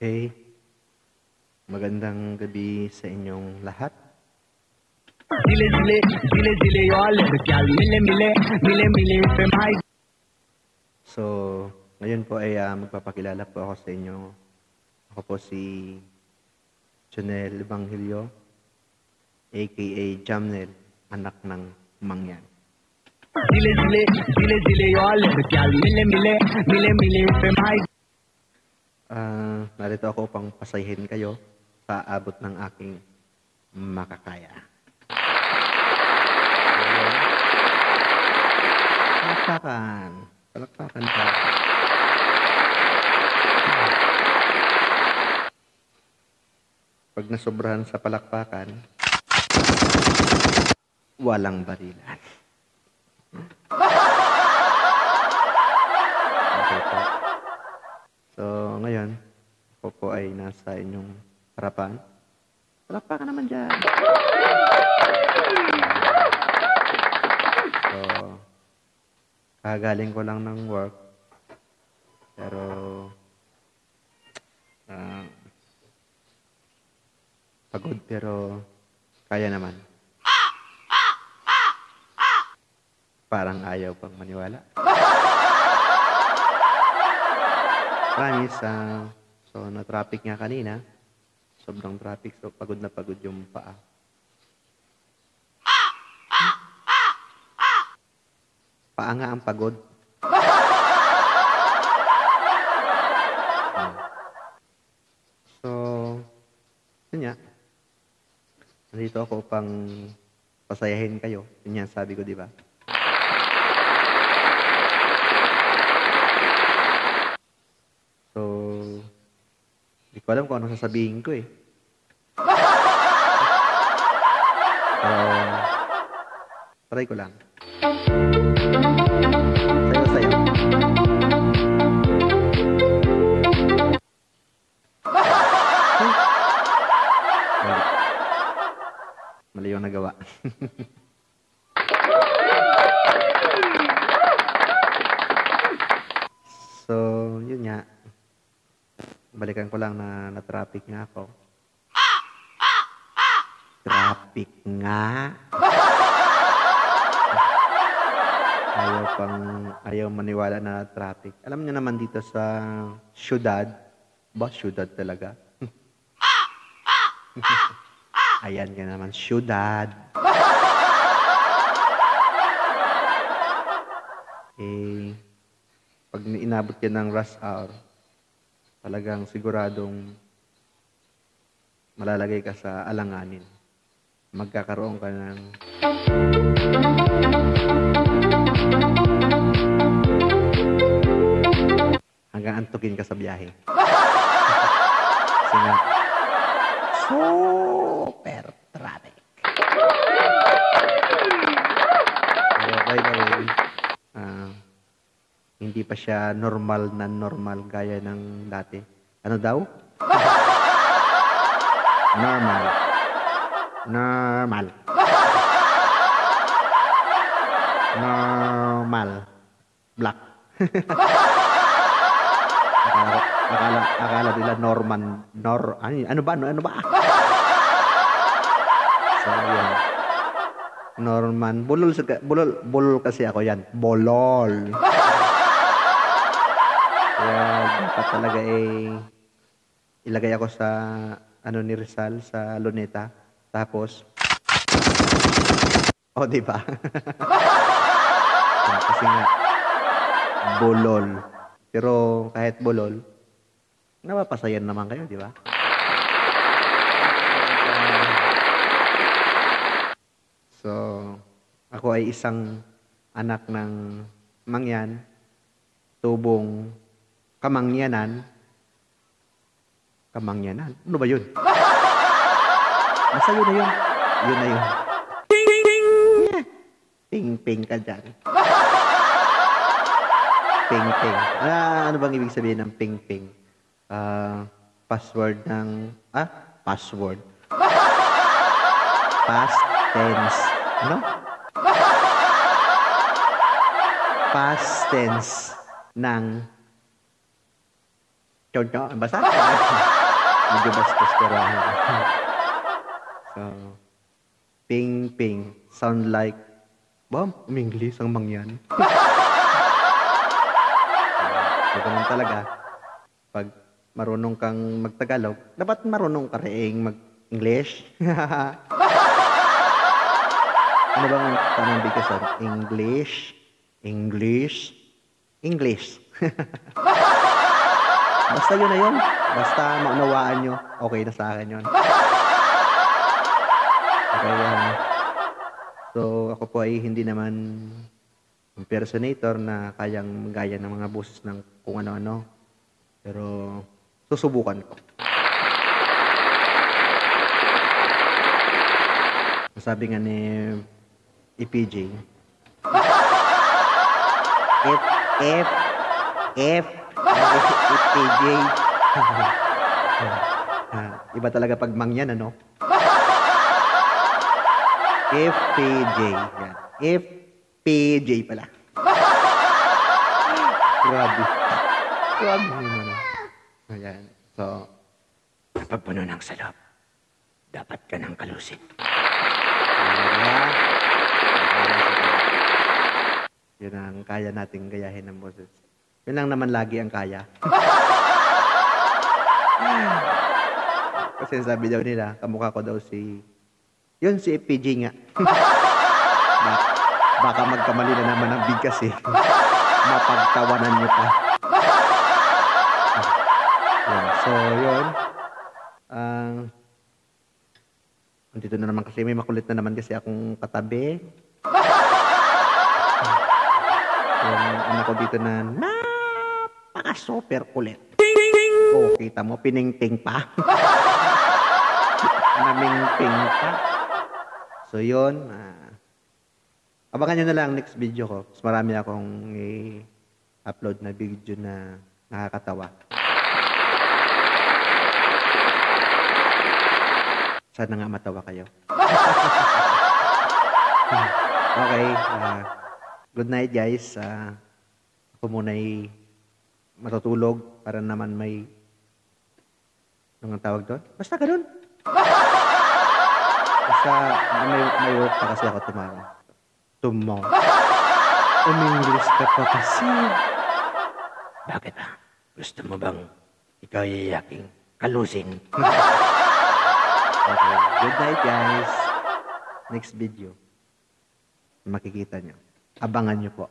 Okay, magandang gabi sa inyong lahat. Dile dile dile dile y'all gal mile mile mile mile femay. So, ngayon po ay magpapakilala po ako sa inyo. Ako po si Jonel Evangelio, aka Jamnel, anak ng Mangyan. Dile dile dile dile y'all gal mile mile mile mile femay. Narito ako upang pasayahin kayo sa abot ng aking makakaya. Palakpakan. Palakpakan pa. Pag nasobrahan sa palakpakan, walang barilan. Okay po. So, ngayon, ako po ay nasa inyong harapan. Palakpakan naman dyan. So, kagaling ko lang ng work. Pero, pagod pero kaya naman. Parang ayaw pang maniwala. Promise, so na-traffic nga kanina. Sobrang traffic, so pagod na pagod yung paa. Paa nga ang pagod. So, yun nga. Nandito ako upang pasayahin kayo. Yun yan, sabi ko, di ba? So, hindi ko alam kung anong sasabihin ko eh. Try ko lang. Sayo-sayo. Mali yung nagawa. So, yun nga. Balikan ko lang na na-traffic nga ako. Traffic nga. Ayaw maniwala na traffic. Alam niyo naman dito sa syudad, syudad talaga. Ayan ka naman, syudad. Pag inabot ka ng rush hour, talagang siguradong malalagay ka sa alanganin. Magkakaroon ka ng hanggang antukin ka sa biyahe. Kasi nga, super traffic. Pero by the way, hindi pa siya normal gaya ng dati. Ano daw? Normal. Black. Akala nila Norman. Ano ba? So, yun. Norman. Bulol kasi ako yan. Bolol. Kaya dapat talaga ilagay ako sa ni Rizal sa Luneta. Tapos di ba? Kasi nga bolol. Pero kahit bolol, napapasayan naman kayo, di ba? So, ako ay isang anak ng Mangyan, tubong Kamangyanan. Ano ba yun? Basta yun na yun. Yun na yun. Ping-ping ka dyan. Ping-ping. Ano bang ibig sabihin ng ping-ping? Password ng... Password. Past tense. Ano? Past tense ng Chow chow. Basta. Medyo bastos pero so, ping ping. Sound like, English ang mangyan. So, ganun talaga. Pag marunong kang magtagalog, dapat marunong ka rin mag-English. Ano bang tamang bigkasan? English, English, English. Basta yun na yun. Basta maunawaan nyo, okay na sa akin yun. Okay, so, ako po ay hindi naman impersonator na kayang gaya ng mga boses ng kung ano-ano. Pero, susubukan ko. Sabi nga ni EPJ, EPJ. Iba talaga pag mangyan, ano? FPJ. Yan. FPJ pala. Grabe. Grabe naman. Ayan. So, kapag puno ng salop, dapat ka ng kalusin. Yun ang kaya nating gayahin ng boses. Yun lang naman lagi ang kaya. Kasi sabi daw nila, kamukha ko daw si... Yun si FPJ nga. Baka magkamali na naman ang bigkas eh. Mapagtawanan niyo pa. So, yun. Dito na naman kasi may makulit na naman kasi akong katabi. Yung anak ko dito na napaka-super kulit. Oh, kita mo, piningting pa. Namingting pa. So, yun. Abangan nyo na lang next video ko. Mas marami akong i-upload na video na nakakatawa. Sana nga matawa kayo. Okay. Good night, guys. Ako muna'y matutulog para naman may... Anong tawag doon? Basta ganun. Basta may work pa kasi ako tomorrow. English ka pa kasi. Bakit ba? Gusto mo bang ikaw yayaking kalusin? Okay. Good night, guys. Next video. Makikita nyo. Abangan nyo po.